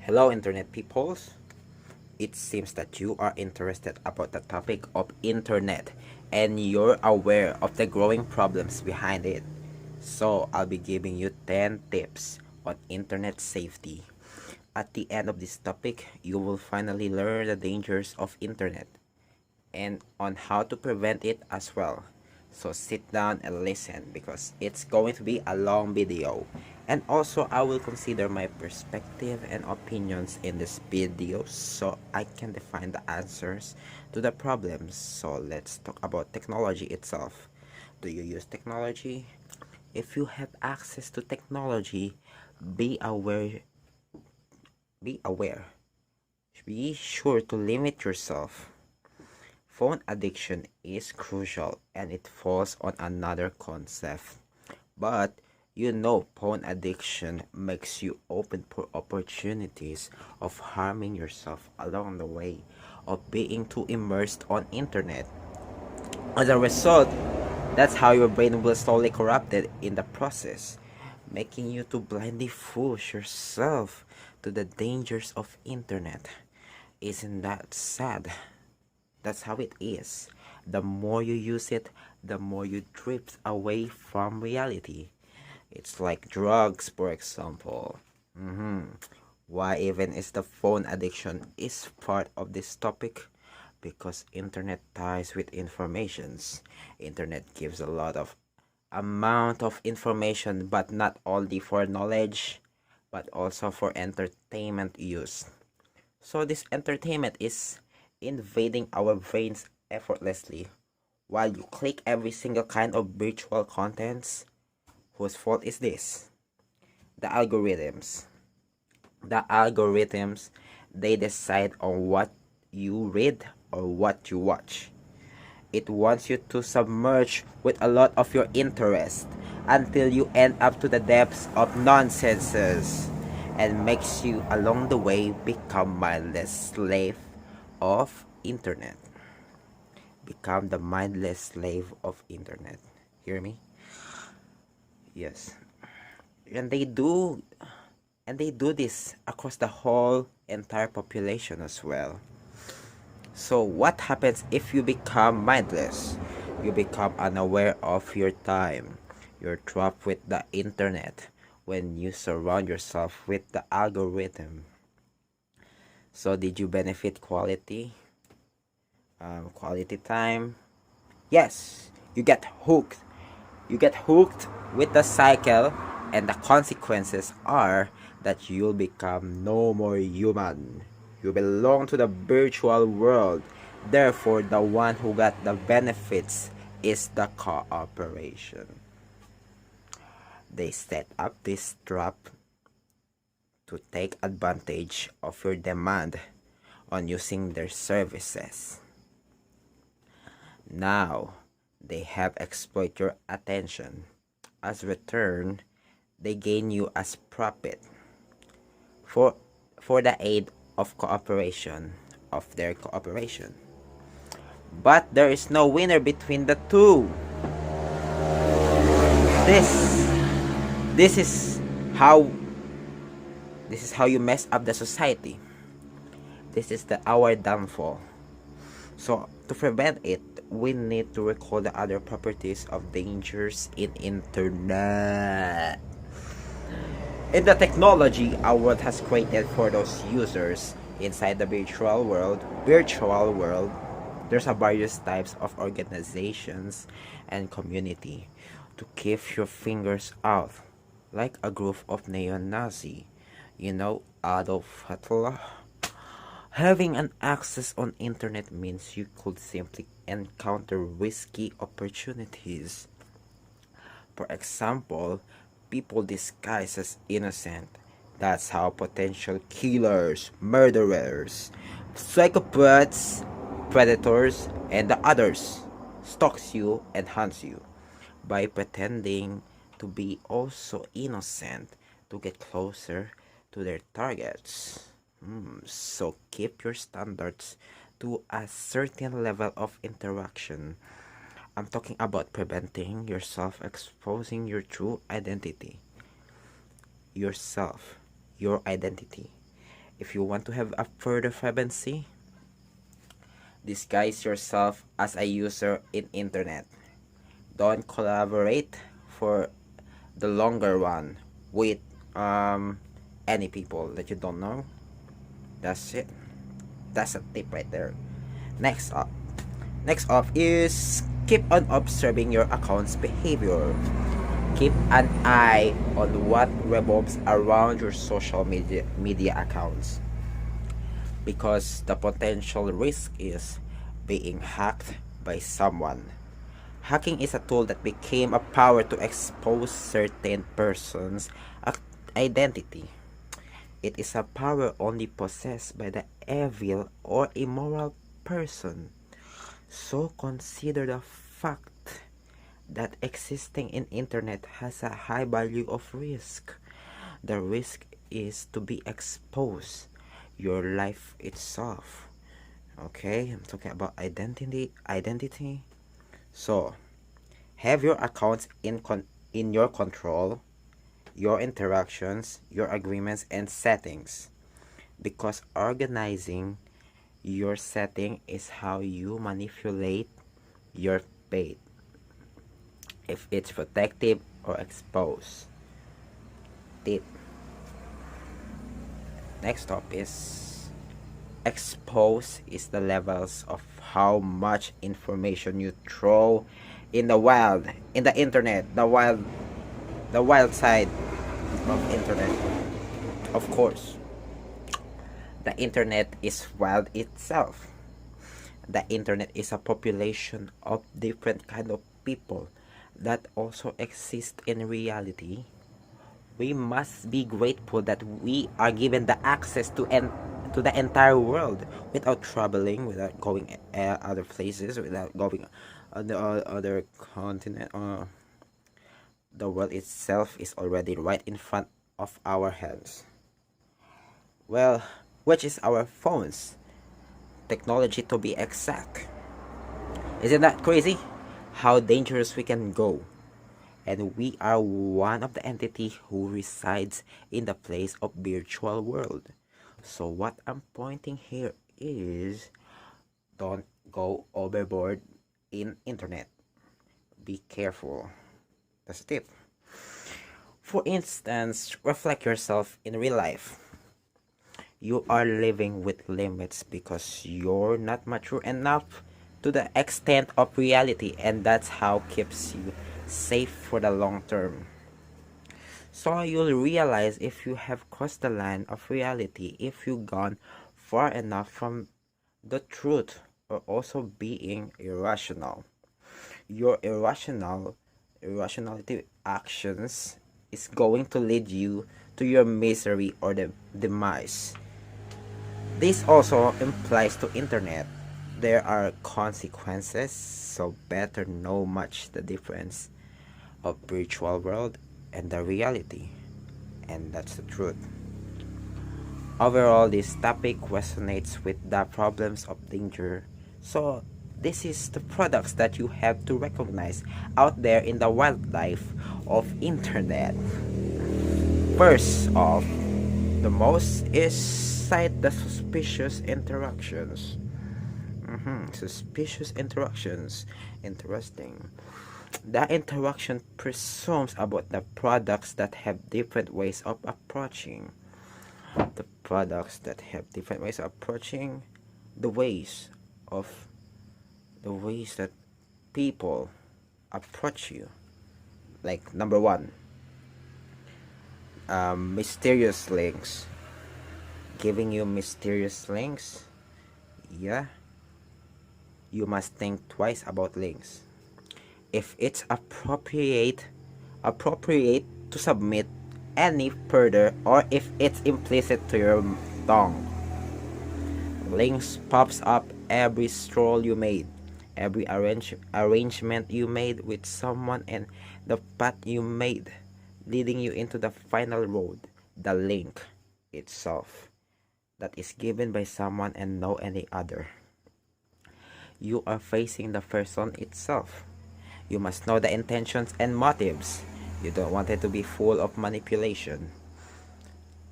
Hello internet peoples. It seems that you are interested about the topic of internet and you're aware of the growing problems behind it. So I'll be giving you 10 tips on internet safety. At the end of this topic, you will finally learn the dangers of internet and on how to prevent it as well. So sit down and listen because it's going to be a long video. And also I will consider my perspective and opinions in this video so I can define the answers to the problems. So let's talk about technology itself. Do you use technology? If you have access to technology, be aware be aware. Be sure to limit yourself. Phone addiction is crucial and it falls on another concept. But phone addiction makes you open for opportunities of harming yourself along the way of being too immersed on internet. As a result, that's how your brain will slowly corrupted in the process, making you to blindly fool yourself to the dangers of internet. Isn't that sad? That's how it is. The more you use it, the more you drift away from reality. It's like drugs, for example. Why even is the phone addiction is part of this topic? Because internet ties with informations. Internet gives a lot of amount of information, but not only for knowledge, but also for entertainment use. So this entertainment is invading our brains effortlessly while you click every single kind of virtual contents. Whose fault is this? The algorithms. The algorithms, they decide on what you read or what you watch. It wants you to submerge with a lot of your interest until you end up to the depths of nonsenses and makes you along the way become mindless slave of internet. Become the mindless slave of internet. Hear me? Yes. And they do this across the whole entire population as well. So what happens if you become mindless? You become unaware of your time. You're trapped with the internet when you surround yourself with the algorithm. So did you benefit quality time? Yes, you get hooked. You get hooked with the cycle, and the consequences are that you'll become no more human. You belong to the virtual world. Therefore, the one who got the benefits is the cooperation. They set up this trap to take advantage of your demand on using their services. Now, they have exploit your attention. As return, they gain you as profit for the aid of their cooperation. But there is no winner between the two. This this is how you mess up the society. This is our downfall. So to prevent it, we need to recall the other properties of dangers in internet. In the technology our world has created for those users inside the virtual world, there's a various types of organizations and community to keep your fingers out, like a group of neo-Nazi, Adolf Hitler. Having an access on internet means you could simply encounter risky opportunities. For example, people disguised as innocent. That's how potential killers, murderers, psychopaths, predators, and the others stalks you and hunts you by pretending to be also innocent to get closer to their targets. So keep your standards to a certain level of interaction. I'm talking about preventing yourself exposing your true identity. Yourself, your identity. If you want to have a further privacy, disguise yourself as a user in internet. Don't collaborate for the longer one with um any people that you don't know. That's it. That's a tip right there. Next up. Next up is keep on observing your account's behavior. Keep an eye on what revolves around your social media accounts, because the potential risk is being hacked by someone. Hacking is a tool that became a power to expose certain persons' identity. It is a power only possessed by the evil or immoral person. So consider the fact that existing in internet has a high value of risk. The risk is to be exposed, your life itself. Okay, I'm talking about identity. So, have your accounts in your control, your interactions, your agreements and settings, because organizing your setting is how you manipulate your page, if it's protective or exposed. Tip. Next up is expose is the levels of how much information you throw in the wild, in the internet, the wild side of internet. Of course, the internet is wild itself. The internet is a population of different kind of people that also exist in reality. We must be grateful that we are given the access to the entire world without traveling, without going other places, without going on the other continent. The world itself is already right in front of our hands. Well, which is our phones, technology to be exact. Isn't that crazy? How dangerous we can go. And we are one of the entity who resides in the place of virtual world. So what I'm pointing here is don't go overboard in internet. Be careful. That's a tip. For instance, reflect yourself in real life. You are living with limits because you're not mature enough to the extent of reality, and that's how keeps you safe for the long term. So you'll realize if you have crossed the line of reality, if you've gone far enough from the truth, or also being irrational. Your irrationality actions is going to lead you to your misery or the demise. This also implies to internet. There are consequences, so better know much the difference of virtual world and the reality. And that's the truth. Overall, this topic resonates with the problems of danger. So this is the products that you have to recognize out there in the wildlife of internet. First off, the most is cite the suspicious interactions. Suspicious interactions. Interesting. The interaction presumes about the products that have different ways of approaching. The products that have different ways of approaching the ways of the ways that people approach you. Like number one, mysterious links. Giving you mysterious links. Yeah, you must think twice about links. If it's appropriate to submit any further, or if it's implicit to your tongue. Links pops up every stroll you made, every arrangement you made with someone, and the path you made leading you into the final road, the link itself that is given by someone and no any other. You are facing the person itself. You must know the intentions and motives. You don't want it to be full of manipulation.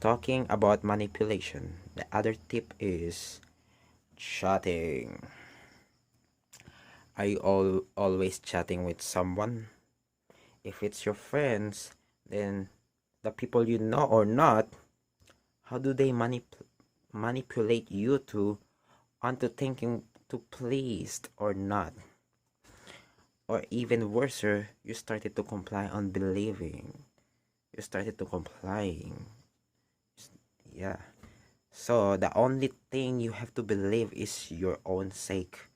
talking about manipulation, the other tip is chatting. Are you always chatting with someone? If it's your friends, then the people you know or not, how do they manipulate you to onto thinking to pleased or not? Or even worse, you started to comply on believing. You started to complying. Yeah. So the only thing you have to believe is your own sake.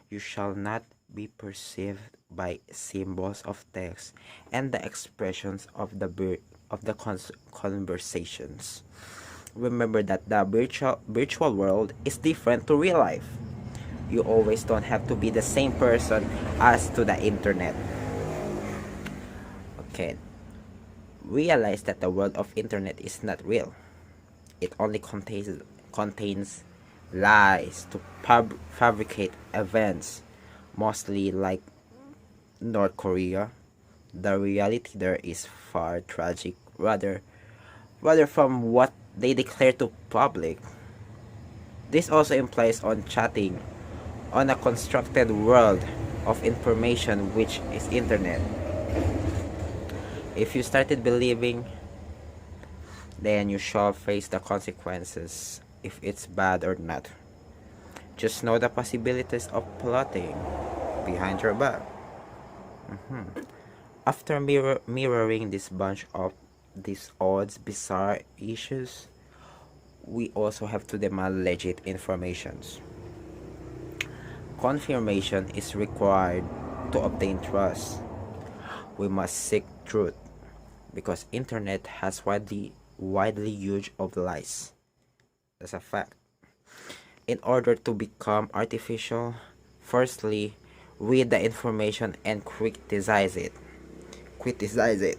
You shall not be perceived by symbols of text and the expressions of the conversations. Remember that the virtual world is different to real life. You always don't have to be the same person as to the internet. Okay. Realize that the world of internet is not real. It only contains lies to fabricate events, mostly like North Korea. The reality there is far tragic, rather from what they declare to public. This also implies on chatting on a constructed world of information which is internet. If you started believing, then you shall face the consequences if it's bad or not. Just know the possibilities of plotting behind your back. After mirroring this bunch of these odds, bizarre issues, we also have to demand legit informations. Confirmation is required to obtain trust. We must seek truth because internet has widely used of lies. That's a fact. In order to become artificial, firstly, read the information and criticize it. Criticize it.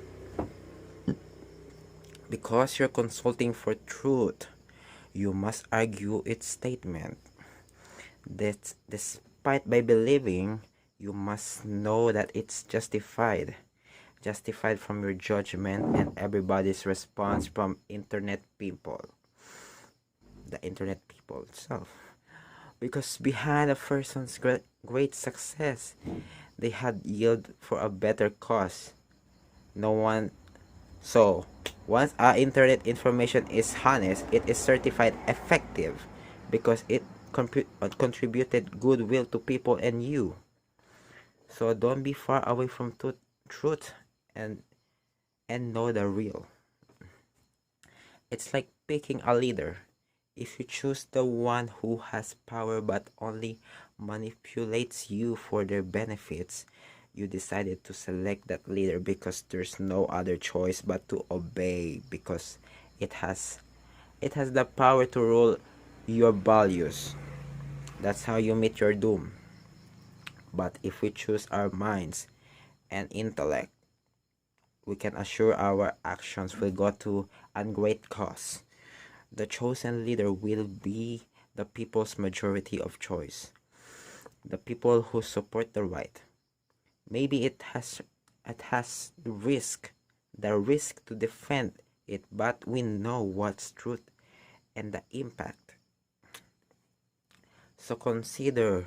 Because you're consulting for truth, you must argue its statement. That despite by believing, you must know that it's justified. Justified from your judgment and everybody's response from internet people. The internet people itself. Because behind a person's great success, they had yield for a better cause. No one. So, once our internet information is honest, it is certified effective because it contributed goodwill to people and you. So don't be far away from truth and know the real. It's like picking a leader. If you choose the one who has power but only manipulates you for their benefits, you decided to select that leader because there's no other choice but to obey because it has the power to rule your values. That's how you meet your doom. But if we choose our minds and intellect, we can assure our actions will go to a great cause. The chosen leader will be the people's majority of choice. The people who support the right. Maybe it has the risk to defend it, but we know what's truth and the impact. So consider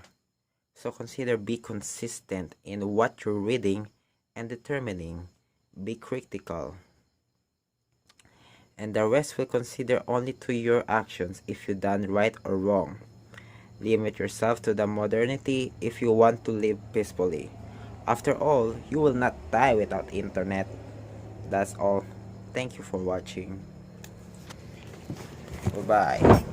be consistent in what you're reading and determining. Be critical. And the rest will consider only to your actions if you done right or wrong. Limit yourself to the modernity if you want to live peacefully. After all, you will not die without internet. That's all. Thank you for watching. Bye-bye.